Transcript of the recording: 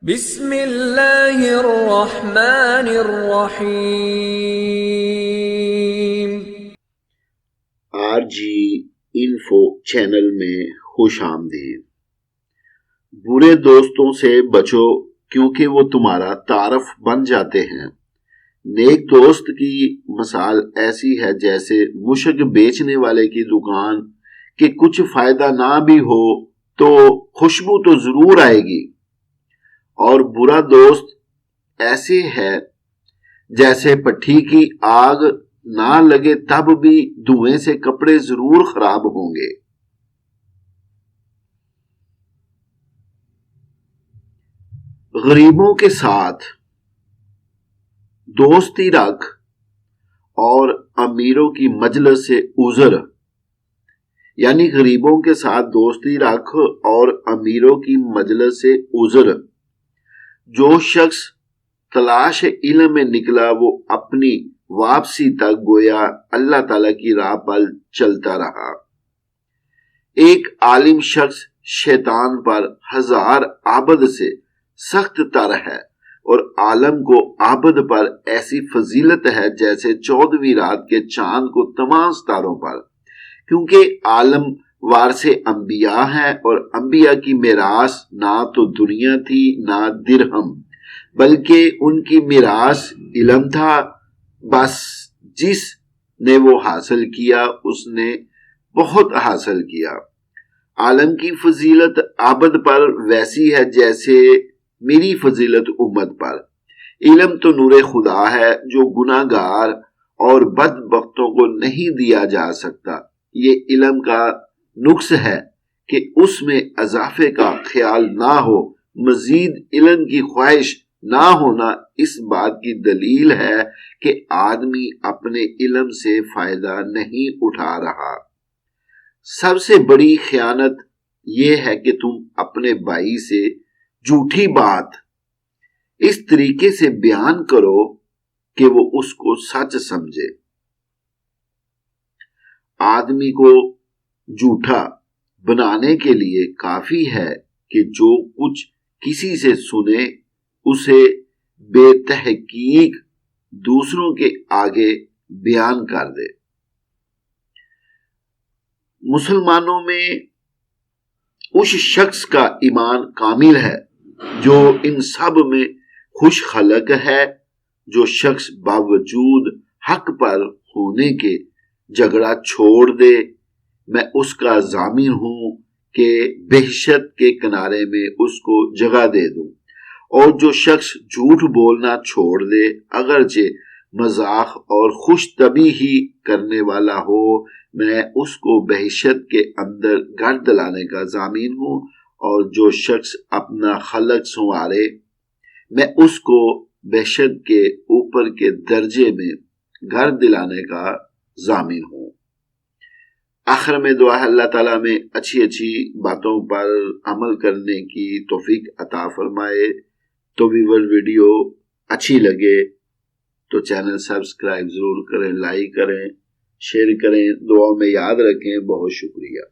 بسم اللہ الرحمن الرحیم۔ آر جی انفو چینل میں خوش آمدید۔ برے دوستوں سے بچو کیونکہ وہ تمہارا تعارف بن جاتے ہیں۔ نیک دوست کی مثال ایسی ہے جیسے مشک بیچنے والے کی دکان کہ کچھ فائدہ نہ بھی ہو تو خوشبو تو ضرور آئے گی، اور برا دوست ایسے ہے جیسے پٹھی کی آگ نہ لگے تب بھی دھوئیں سے کپڑے ضرور خراب ہوں گے۔ غریبوں کے ساتھ دوستی رکھ اور امیروں کی مجلس سے عذر، یعنی غریبوں کے ساتھ دوستی رکھ اور امیروں کی مجلس سے عذر۔ جو شخص تلاش علم میں نکلا وہ اپنی واپسی تک گویا اللہ تعالی کی راہ پر چلتا رہا۔ ایک عالم شخص شیطان پر ہزار عابد سے سخت تر ہے، اور عالم کو عابد پر ایسی فضیلت ہے جیسے 14ویں رات کے چاند کو تمام ستاروں پر، کیونکہ عالم وارث انبیاء ہے، اور انبیاء کی میراث نہ تو دنیا تھی نہ درہم، بلکہ ان کی میراث علم تھا۔ بس جس نے وہ حاصل کیا اس نے بہت حاصل کیا۔ عالم کی فضیلت عابد پر ویسی ہے جیسے میری فضیلت امت پر۔ علم تو نور خدا ہے جو گناہ گار اور بدبختوں کو نہیں دیا جا سکتا۔ یہ علم کا نقص ہے کہ اس میں اضافے کا خیال نہ ہو۔ مزید علم کی خواہش نہ ہونا اس بات کی دلیل ہے کہ آدمی اپنے علم سے فائدہ نہیں اٹھا رہا۔ سب سے بڑی خیانت یہ ہے کہ تم اپنے بھائی سے جھوٹی بات اس طریقے سے بیان کرو کہ وہ اس کو سچ سمجھے۔ آدمی کو جھوٹا بنانے کے لیے کافی ہے کہ جو کچھ کسی سے سنے اسے بے تحقیق دوسروں کے آگے بیان کر دے۔ مسلمانوں میں اس شخص کا ایمان کامل ہے جو ان سب میں خوش خلق ہے۔ جو شخص باوجود حق پر ہونے کے جھگڑا چھوڑ دے، میں اس کا ضامن ہوں کہ بہشت کے کنارے میں اس کو جگہ دے دوں، اور جو شخص جھوٹ بولنا چھوڑ دے اگرچہ مذاق اور خوش طبعی ہی کرنے والا ہو، میں اس کو بہشت کے اندر گھر دلانے کا ضامن ہوں، اور جو شخص اپنا خلق سنوارے میں اس کو بہشت کے اوپر کے درجے میں گھر دلانے کا ضامن ہوں۔ آخر میں دعا ہے اللہ تعالیٰ میں اچھی باتوں پر عمل کرنے کی توفیق عطا فرمائے۔ تو ویڈیو اچھی لگے تو چینل سبسکرائب ضرور کریں، لائک کریں، شیئر کریں، دعاؤں میں یاد رکھیں۔ بہت شکریہ۔